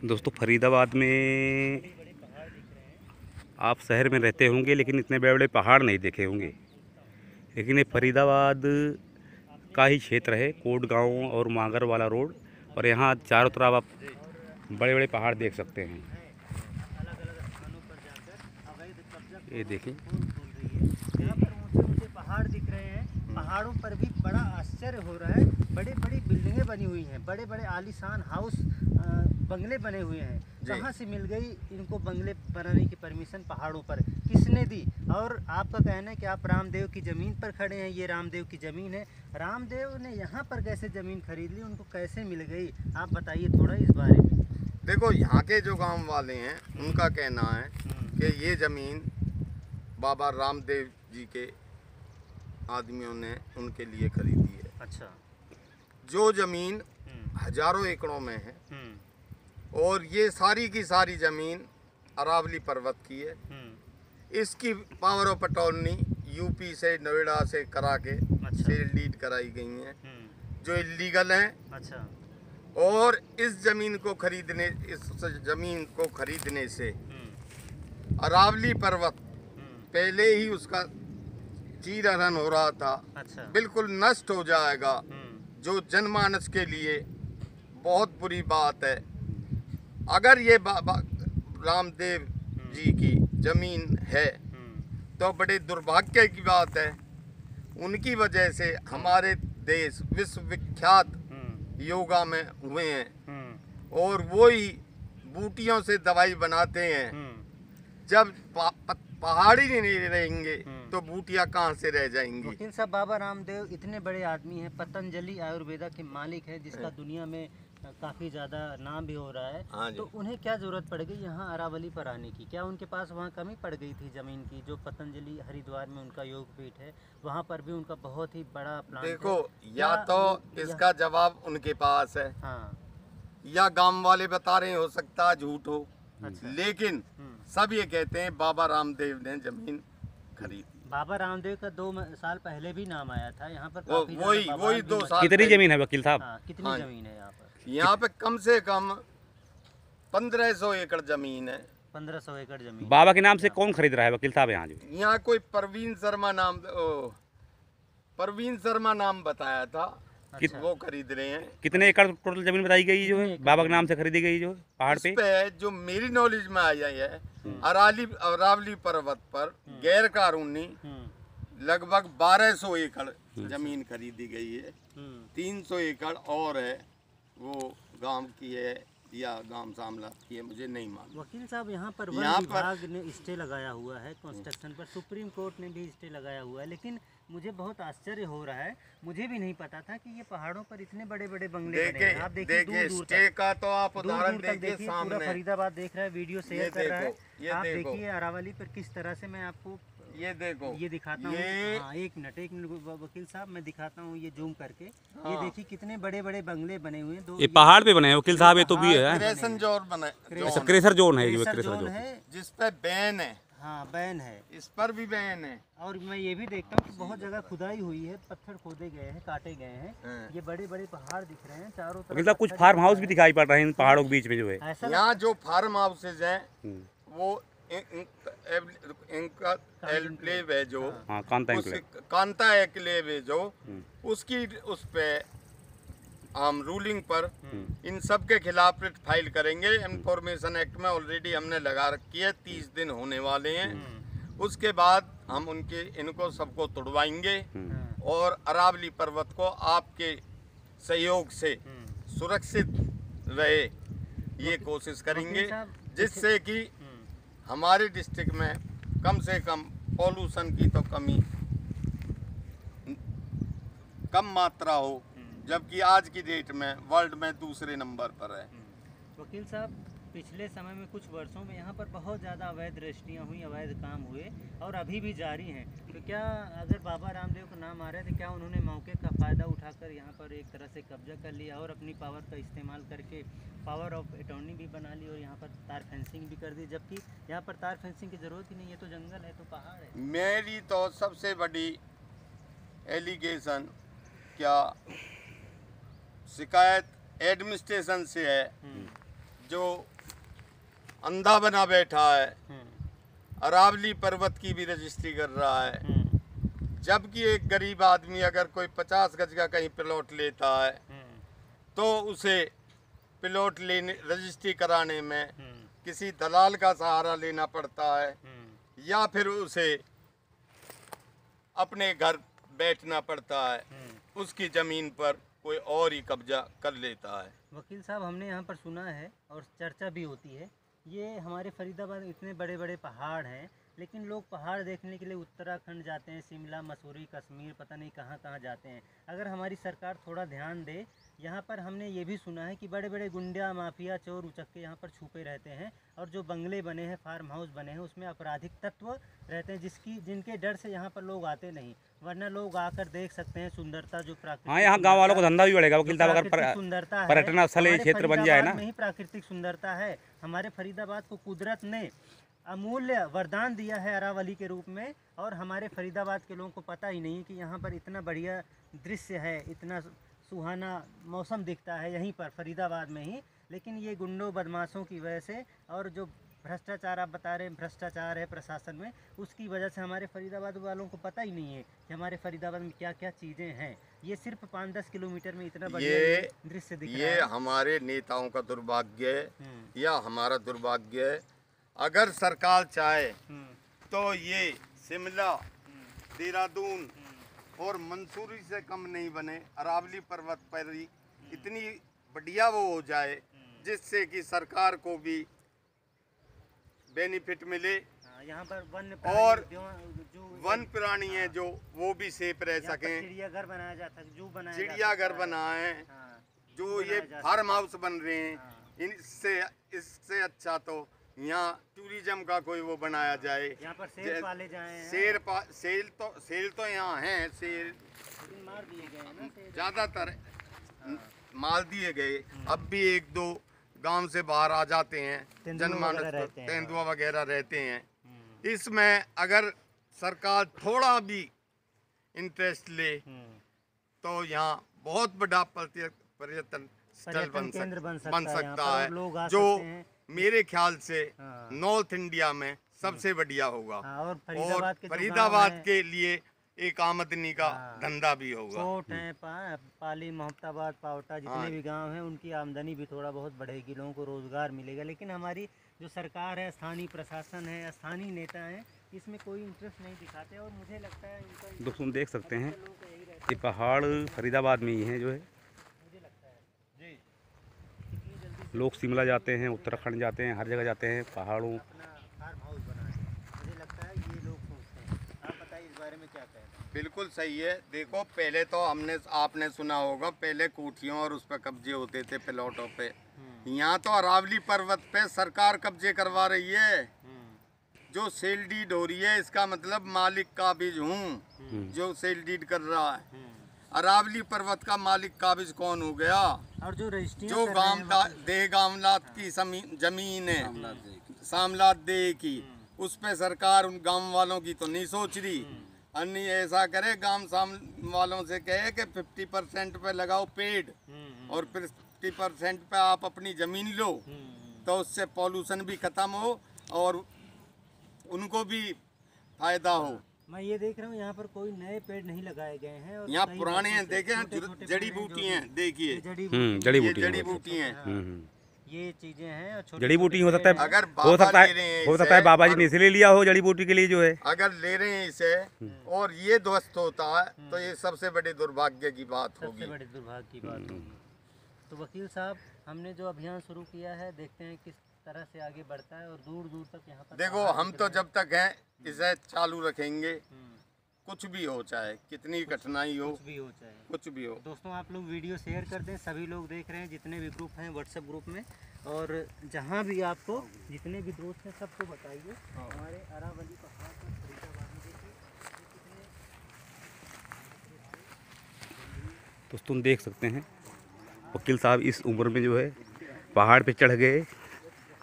दोस्तों फरीदाबाद में आप शहर में रहते होंगे लेकिन इतने बड़े बड़े पहाड़ नहीं देखे होंगे। लेकिन ये फरीदाबाद का ही क्षेत्र है, कोट गांव और मांगर वाला रोड। और यहाँ चारों तरफ आप बड़े बड़े पहाड़ देख सकते हैं। ये देखें, यहाँ पर ऊंचे ऊंचे पहाड़ दिख रहे हैं। पहाड़ों पर भी बड़ा आश्चर्य हो रहा है। बड़ी बड़ी बिल्डिंगें बनी हुई हैं, बड़े बड़े आलीशान हाउस बंगले बने हुए हैं। कहाँ से मिल गई इनको बंगले बनाने की परमिशन? पहाड़ों पर किसने दी? और आपका कहना है कि आप रामदेव की ज़मीन पर खड़े हैं, ये रामदेव की ज़मीन है। रामदेव ने यहाँ पर कैसे ज़मीन खरीद ली, उनको कैसे मिल गई? आप बताइए थोड़ा इस बारे में। देखो, यहाँ के जो गांव वाले हैं उनका कहना है कि ये ज़मीन बाबा रामदेव जी के आदमियों ने उनके लिए खरीदी है। अच्छा। जो ज़मीन हजारों एकड़ों में है और ये सारी की सारी ज़मीन अरावली पर्वत की है। इसकी पावर ऑफ अटॉर्नी यूपी से, नोएडा से करा के सेल डीड कराई गई हैं जो इलीगल हैं। अच्छा। और इस ज़मीन को खरीदने से अरावली पर्वत पहले ही उसका चीरहरण हो रहा था। अच्छा। बिल्कुल नष्ट हो जाएगा, जो जनमानस के लिए बहुत बुरी बात है। अगर ये बाबा रामदेव जी की ज़मीन है तो बड़े दुर्भाग्य की बात है। उनकी वजह से हमारे देश विश्वविख्यात योगा में हुए हैं और वो ही बूटियों से दवाई बनाते हैं। जब पहाड़ ही नहीं रहेंगे तो बूटियाँ कहाँ से रह जाएंगी? वकील साहब, बाबा रामदेव इतने बड़े आदमी हैं, पतंजलि आयुर्वेदा के मालिक हैं, जिसका दुनिया में काफ़ी ज़्यादा नाम भी हो रहा है। तो उन्हें क्या ज़रूरत पड़ गई यहाँ अरावली पर आने की? क्या उनके पास वहाँ कमी पड़ गई थी ज़मीन की? जो पतंजलि हरिद्वार में उनका योग पीठ है, वहाँ पर भी उनका बहुत ही बड़ा प्लान। देखो, या तो इसका जवाब उनके पास है, या गांव वाले बता रहे, हो सकता है झूठ हो। लेकिन सब ये कहते हैं बाबा रामदेव ने जमीन खरीदी। बाबा रामदेव का 2 साल पहले भी नाम आया था यहाँ पर। वही 2 साल। कितनी जमीन है वकील साहब? कितनी जमीन है यहाँ पर? यहाँ पे कम से कम 1500 एकड़ जमीन है। 1500 एकड़ जमीन बाबा के नाम से कौन खरीद रहा है वकील साहब यहाँ? यहाँ कोई परवीन शर्मा नाम बताया था। अच्छा। वो खरीद रहे हैं। कितने एकड़ टोटल जमीन बताई गई जो है बाबा के नाम से खरीदी गई जो पहाड़ पे? जो मेरी नॉलेज में आई है, अरावली पर्वत पर गैर कानूनी लगभग 1200 एकड़ जमीन खरीदी गई है। 300 एकड़ और है, वो गांव की है या गांव सामला की है, मुझे नहीं मालूम। वकील साहब, यहाँ पर वन विभाग ने स्टे लगाया हुआ है कंस्ट्रक्शन पर, सुप्रीम कोर्ट ने भी स्टे लगाया हुआ है। लेकिन मुझे बहुत आश्चर्य हो रहा है, मुझे भी नहीं पता था कि ये पहाड़ों पर इतने बड़े बड़े बंगले बने हैं। आप देखिए दूर दूर स्टे का तो आप उदाहरण देखिए, पूरा फरीदाबाद देख रहा है, वीडियो शेयर कर रहा है। आप देखिए अरावली पर किस तरह से, मैं आपको ये दिखाता हूँ। हाँ, एक मिनट वकील साहब, मैं दिखाता हूँ ये जूम करके। ये देखिए कितने बड़े बड़े बंगले बने हुए हैं। ये पहाड़ पे बने हैं वकील साहब? ये तो भी है क्रेशन जोन बना है। क्रेशर जोन है, जिस पे बैन है। हाँ, बैन है, इस पर भी बैन है। और मैं ये भी देखता हूँ कि बहुत जगह खुदाई हुई है, पत्थर खोदे गए हैं, काटे गए हैं। ये बड़े बड़े पहाड़ दिख रहे हैं चारों तरफ। मतलब कुछ फार्म हाउस भी दिखाई पड़ रहे हैं इन पहाड़ों के बीच में जो है। यहाँ जो फार्म हाउसेज हैं वो एनक्लेव है, जो कांता एनक्लेव है, जो उसकी उस पे हम रूलिंग पर इन सब के खिलाफ रिट फाइल करेंगे। इंफॉर्मेशन एक्ट में ऑलरेडी हमने लगा रखी है, 30 दिन होने वाले हैं। उसके बाद हम इनको सबको तोड़वाएंगे और अरावली पर्वत को आपके सहयोग से सुरक्षित रहे ये कोशिश करेंगे, जिससे कि हमारे डिस्ट्रिक्ट में कम से कम पॉल्यूशन की तो कम मात्रा हो, जबकि आज की डेट में वर्ल्ड में दूसरे नंबर पर है। वकील साहब, पिछले समय में कुछ वर्षों में यहाँ पर बहुत ज़्यादा अवैध रजिस्ट्रियाँ हुई, अवैध काम हुए और अभी भी जारी हैं। तो क्या अगर बाबा रामदेव का नाम आ रहा है तो क्या उन्होंने मौके का फ़ायदा उठाकर यहाँ पर एक तरह से कब्जा कर लिया और अपनी पावर का इस्तेमाल करके पावर ऑफ अटॉर्नी भी बना ली और यहाँ पर तार फेंसिंग भी कर दी? जबकि यहाँ पर तार फेंसिंग की ज़रूरत ही नहीं है, तो जंगल है, तो पहाड़ है। मेरी तो सबसे बड़ी एलिगेशन, क्या शिकायत एडमिनिस्ट्रेशन से है, जो अंधा बना बैठा है, अरावली पर्वत की भी रजिस्ट्री कर रहा है, जबकि एक गरीब आदमी अगर कोई 50 गज का कहीं प्लॉट लेता है तो उसे प्लॉट लेने रजिस्ट्री कराने में किसी दलाल का सहारा लेना पड़ता है या फिर उसे अपने घर बैठना पड़ता है, उसकी ज़मीन पर कोई और ही कब्जा कर लेता है। वकील साहब, हमने यहाँ पर सुना है और चर्चा भी होती है, ये हमारे फरीदाबाद में इतने बड़े बड़े पहाड़ हैं, लेकिन लोग पहाड़ देखने के लिए उत्तराखंड जाते हैं, शिमला, मसूरी, कश्मीर, पता नहीं कहाँ कहाँ जाते हैं। अगर हमारी सरकार थोड़ा ध्यान दे, यहाँ पर हमने ये भी सुना है कि बड़े बड़े गुंडा, माफिया, चोर उचक्के यहाँ पर छुपे रहते हैं और जो बंगले बने हैं, फार्म हाउस बने हैं, उसमें आपराधिक तत्व रहते हैं जिनके डर से यहाँ पर लोग आते नहीं, वरना लोग आकर देख सकते हैं सुंदरता जो प्राकृतिक। हाँ, यहाँ गाँव वालों को धंधा भी बढ़ेगा वकील साहब, अगर सुंदरता पर्यटन स्थल क्षेत्र बन जाए ना। में ही प्राकृतिक सुंदरता है। हमारे फरीदाबाद को कुदरत ने अमूल्य वरदान दिया है अरावली के रूप में, और हमारे फरीदाबाद के लोगों को पता ही नहीं कि यहाँ पर इतना बढ़िया दृश्य है, इतना सुहाना मौसम दिखता है यहीं पर फरीदाबाद में ही। लेकिन ये गुंडों बदमाशों की वजह से और जो भ्रष्टाचार आप बता रहे हैं, भ्रष्टाचार है प्रशासन में, उसकी वजह से हमारे फरीदाबाद वालों को पता ही नहीं है कि हमारे फरीदाबाद में क्या क्या चीज़ें हैं। ये सिर्फ 5-10 किलोमीटर में इतना बढ़िया दृश्य दिख रहा है। ये हमारे नेताओं का दुर्भाग्य है या हमारा दुर्भाग्य है। अगर सरकार चाहे तो ये शिमला, देहरादून और मंसूरी से कम नहीं बने, अरावली पर्वत पर ही इतनी बढ़िया वो हो जाए जिससे कि सरकार को भी बेनिफिट मिले यहाँ पर और जो वन प्राणी है जो वो भी सेफ रह सकें। चिड़ियाघर बनाया जाता है, जू बनाया, चिड़ियाघर बनाए, जो ये फार्म हाउस बन रहे हैं, इससे अच्छा तो यहाँ टूरिज्म का कोई वो बनाया जाए। यहाँ पर शेर पाले जाए। सेल तो यहाँ हैं, शेर मार दिए गए हैं ना, ज़्यादातर मार दिए गए। अब भी 1-2 गांव से बाहर आ जाते हैं, जनमानस तेंदुआ वगैरह रहते हैं। इसमें अगर सरकार थोड़ा भी इंटरेस्ट ले तो यहाँ बहुत बड़ा पर्यटन स्थल बन सकता है, जो मेरे ख्याल से नॉर्थ इंडिया में सबसे बढ़िया होगा और फरीदाबाद के लिए एक आमदनी का धंधा भी होगा। कोट है, पाली, मोहम्मदाबाद, पावटा, जितने भी गांव हैं उनकी आमदनी भी थोड़ा बहुत बढ़ेगी, लोगों को रोजगार मिलेगा। लेकिन हमारी जो सरकार है, स्थानीय प्रशासन है, स्थानीय नेता हैं, इसमें कोई इंटरेस्ट नहीं दिखाते और मुझे लगता है इनका। दोस्तों देख सकते हैं ये पहाड़ फरीदाबाद में ही है जो है। मुझे लगता है जी लोग शिमला जाते हैं, उत्तराखंड जाते हैं, हर जगह जाते हैं पहाड़ों। अपना फार्म हाउस बनाए, मुझे लगता है ये लोग सोचते हैं। आप बताइए इस बारे में क्या कहते हैं? बिल्कुल सही है। देखो, पहले तो आपने सुना होगा, पहले कोठियों और उस पर कब्जे होते थे प्लॉटों पे। यहाँ तो अरावली पर्वत पे सरकार कब्जे करवा रही है। जो सेल डीड हो रही है, इसका मतलब मालिक काबिज हूँ जो सेल डीड कर रहा है। अरावली पर्वत का मालिक काबिज कौन हो गया? और जो गामलात की जमीन है, सामलात दे की, उस पे सरकार उन गांव वालों की तो नहीं सोच रही। अन्य ऐसा करे, गांव वालों से कहे कि 50% पे लगाओ पेड़ और 50% पे आप अपनी जमीन लो, तो उससे पॉल्यूशन भी खत्म हो और उनको भी फायदा हो। मैं ये देख रहा हूँ यहाँ पर कोई नए पेड़ नहीं लगाए गए हैं और यहाँ पुराने हैं, देखे जड़ी बूटी हैं, देखिए जड़ी बूटी हैं, ये चीजें हैं। और जड़ी बूटी हो सकता है, अगर हो सकता है बाबा जी ने इसलिए लिया हो जड़ी बूटी के लिए जो है। अगर ले रहे हैं इसे और ये ध्वस्त होता है तो ये सबसे बड़े दुर्भाग्य की बात होगी, सबसे बड़े दुर्भाग्य की बात होगी। तो वकील साहब, हमने जो अभियान शुरू किया है, देखते हैं किस तरह से आगे बढ़ता है और दूर दूर तक यहाँ पर। देखो, हम तो जब तक हैं इसे चालू रखेंगे, कुछ भी हो, चाहे कितनी कठिनाई हो, कुछ भी हो। दोस्तों, आप लोग वीडियो शेयर कर दें, सभी लोग देख रहे हैं, जितने भी ग्रुप हैं व्हाट्सएप ग्रुप में, और जहाँ भी आपको जितने भी दोस्त हैं सबको बताइए हमारे अरावली पहाड़ पर फरीदाबाद में। देखिए दोस्तों देख सकते हैं वकील साहब इस उम्र में जो है पहाड़ पे चढ़ गए,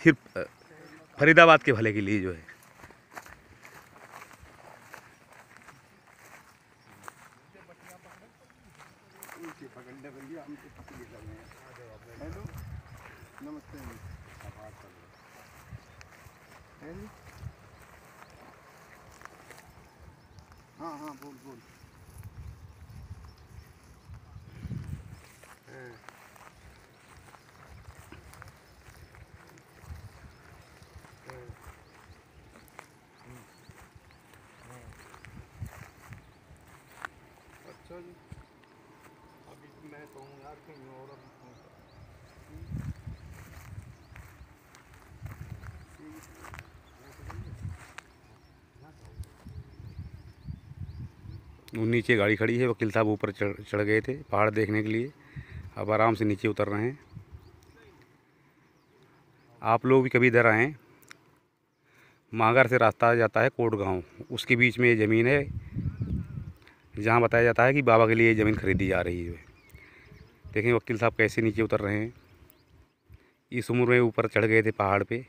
सिर्फ फरीदाबाद के भले के लिए जो है। नमस्ते। है जी? हाँ हाँ बोल बोल। अच्छा जी, अभी मैं कहूँ यार कहीं और अभी वो नीचे गाड़ी खड़ी है, वकील साहब ऊपर चढ़ गए थे पहाड़ देखने के लिए, अब आराम से नीचे उतर रहे हैं। आप लोग भी कभी इधर आएँ, मांगर से रास्ता जाता है कोट गाँव, उसके बीच में ये ज़मीन है जहाँ बताया जाता है कि बाबा के लिए ये ज़मीन खरीदी जा रही है। देखें वकील साहब कैसे नीचे उतर रहे हैं, इस उम्र में ऊपर चढ़ गए थे पहाड़ पे।